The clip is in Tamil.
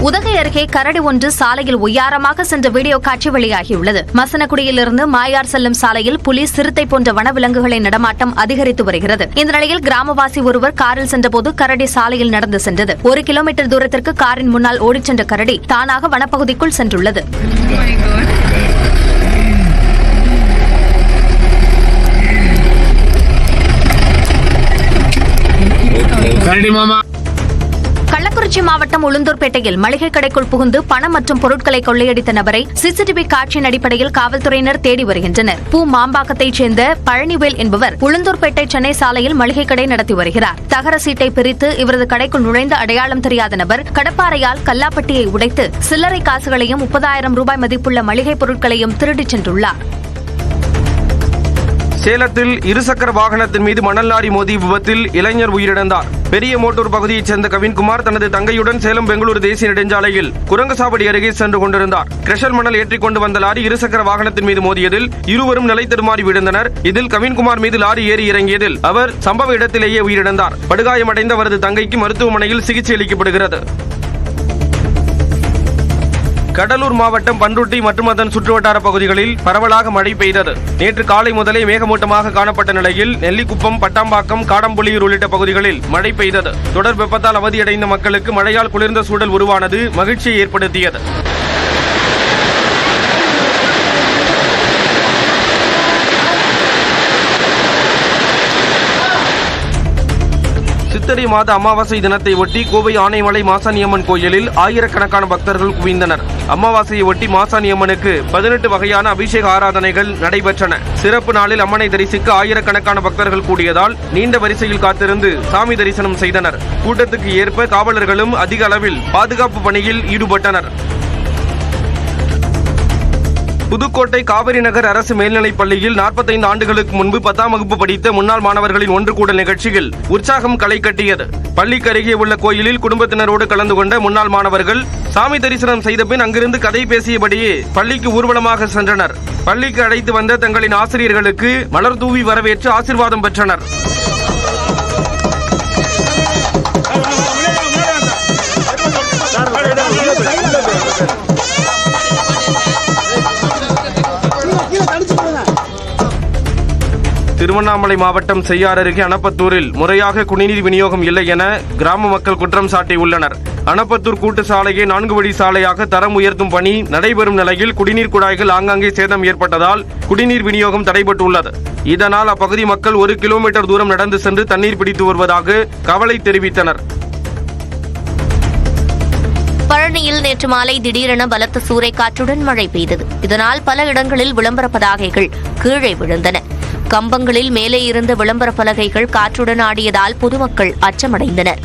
உதகை அருகே கரடி ஒன்று சாலையில் ஒய்யாரமாக சென்ற வீடியோ காட்சி வெளியாகியுள்ளது. மசனக்குடியிலிருந்து மாயார் செல்லும் சாலையில் புலி, சிறுத்தை போன்ற வனவிலங்குகளின் நடமாட்டம் அதிகரித்து வருகிறது. இந்த நிலையில் கிராமவாசி ஒருவர் காரில் சென்றபோது கரடி சாலையில் நடந்து சென்றது. 1 கிலோமீட்டர் தூரத்திற்கு காரின் முன்னால் ஓடிச் சென்ற கரடி தானாக வனப்பகுதிக்குள் சென்றுள்ளது. கள்ளக்குறிச்சி மாவட்டம் உளுந்தூர்பேட்டையில் மளிகை கடைக்குள் புகுந்து பணம் மற்றும் பொருட்களை கொள்ளையடித்த நபரை சிசிடிவி காட்சியின் அடிப்படையில் காவல்துறையினர் தேடி வருகின்றனர். பூ மாம்பாக்கத்தைச் சேர்ந்த பழனிவேல் என்பவர் உளுந்தூர்பேட்டை சென்னை சாலையில் மளிகை கடை நடத்தி வருகிறார். தகர சீட்டை பிரித்து இவரது கடைக்குள் நுழைந்த அடையாளம் தெரியாத நபர் கடப்பாறையால் கல்லாப்பட்டியை உடைத்து சில்லறை காசுகளையும் 30,000 ரூபாய் மதிப்புள்ள மளிகை பொருட்களையும் திருடிச் சென்றுள்ளார். சேலத்தில் இருசக்கர வாகனத்தின் மீது மணல் லாரி மோதி விபத்தில் இளைஞர் உயிரிழந்தார். பெரிய மோட்டூர் பகுதியைச் சேர்ந்த கவின்குமார் தனது தங்கையுடன் சேலம் பெங்களூரு தேசிய நெடுஞ்சாலையில் குரங்கசாவடி அருகே சென்று கொண்டிருந்தார். கிரஷல் மணல் ஏற்றிக் கொண்டு வந்த லாரி இருசக்கர வாகனத்தின் மீது மோதியதில் இருவரும் நிலை தடுமாறி விழுந்தனர். இதில் கவின்குமார் மீது லாரி ஏறி இறங்கியதில் அவர் சம்பவ இடத்திலேயே உயிரிழந்தார். படுகாயமடைந்த அவரது தங்கைக்கு மருத்துவமனையில் சிகிச்சை அளிக்கப்படுகிறது. கடலூர் மாவட்டம் பண்ருட்டி மற்றும் அதன் சுற்றுவட்டார பகுதிகளில் பரவலாக மழை பெய்தது. நேற்று காலை முதலே மேகமூட்டமாக காணப்பட்ட நிலையில் நெல்லிக்குப்பம், பட்டாம்பாக்கம், காடம்புலியூர் உள்ளிட்ட பகுதிகளில் மழை பெய்தது. தொடர் வெப்பத்தால் அவதியடைந்த மக்களுக்கு மழையால் குளிர்ந்த சூழல் உருவானது மகிழ்ச்சியை ஏற்படுத்தியது. சித்திரை மாத அமாவாசை தினத்தை ஒட்டி கோவை ஆனைமலை மாசாணியம்மன் கோயிலில் ஆயிரக்கணக்கான பக்தர்கள் குவிந்தனர். அமாவாசையை ஒட்டி மாசாணியம்மனுக்கு 18 வகையான அபிஷேக ஆராதனைகள் நடைபெற்றன. சிறப்பு நாளில் அம்மனை தரிசிக்க ஆயிரக்கணக்கான பக்தர்கள் கூடியதால் நீண்ட வரிசையில் காத்திருந்து சாமி தரிசனம் செய்தனர். கூட்டத்துக்கு ஏற்ப காவலர்களும் அதிக அளவில் பாதுகாப்பு பணியில் ஈடுபட்டனர். புதுக்கோட்டை காவிரி நகர் அரசு மேல்நிலைப் பள்ளியில் 45 ஆண்டுகளுக்கு முன்பு 10ஆம் வகுப்பு படித்த முன்னாள் மாணவர்களின் ஒன்று கூடல் நிகழ்ச்சியில் உற்சாகம் களை கட்டியது. பள்ளிக்கு அருகே உள்ள கோயிலில் குடும்பத்தினரோடு கலந்து கொண்ட முன்னாள் மாணவர்கள் சாமி தரிசனம் செய்த பின் அங்கிருந்து கதை பேசியபடியே பள்ளிக்கு ஊர்வலமாக சென்றனர். பள்ளிக்கு அழைத்து வந்த தங்களின் ஆசிரியர்களுக்கு மலர் தூவி வரவேற்று ஆசீர்வாதம் பெற்றனர். திருவண்ணாமலை மாவட்டம் செய்யார் அருகே அனப்பத்தூரில் முறையாக குடிநீர் விநியோகம் இல்லை என கிராம மக்கள் குற்றம் சாட்டியுள்ளனர். அனப்பத்தூர் கூட்டு சாலையை 4 வழி சாலையாக தரம் உயர்த்தும் பணி நடைபெறும் நிலையில் குடிநீர் குழாய்கள் ஆங்காங்கே சேதம் ஏற்பட்டதால் குடிநீர் விநியோகம் தடைபட்டுள்ளது. இதனால் அப்பகுதி மக்கள் 1 கிலோமீட்டர் தூரம் நடந்து சென்று தண்ணீர் பிடித்து வருவதாக கவலை தெரிவித்தனர். பழனியில் நேற்று மாலை திடீரென பலத்த சூறைக்காற்றுடன் மழை பெய்தது. இதனால் பல இடங்களில் விளம்பர பதாகைகள் கீழே விழுந்தன. கம்பங்களில் மேலே இருந்த விளம்பர பலகைகள் காற்றுடன் ஆடியதால் பொதுமக்கள் அச்சமடைந்தனர்.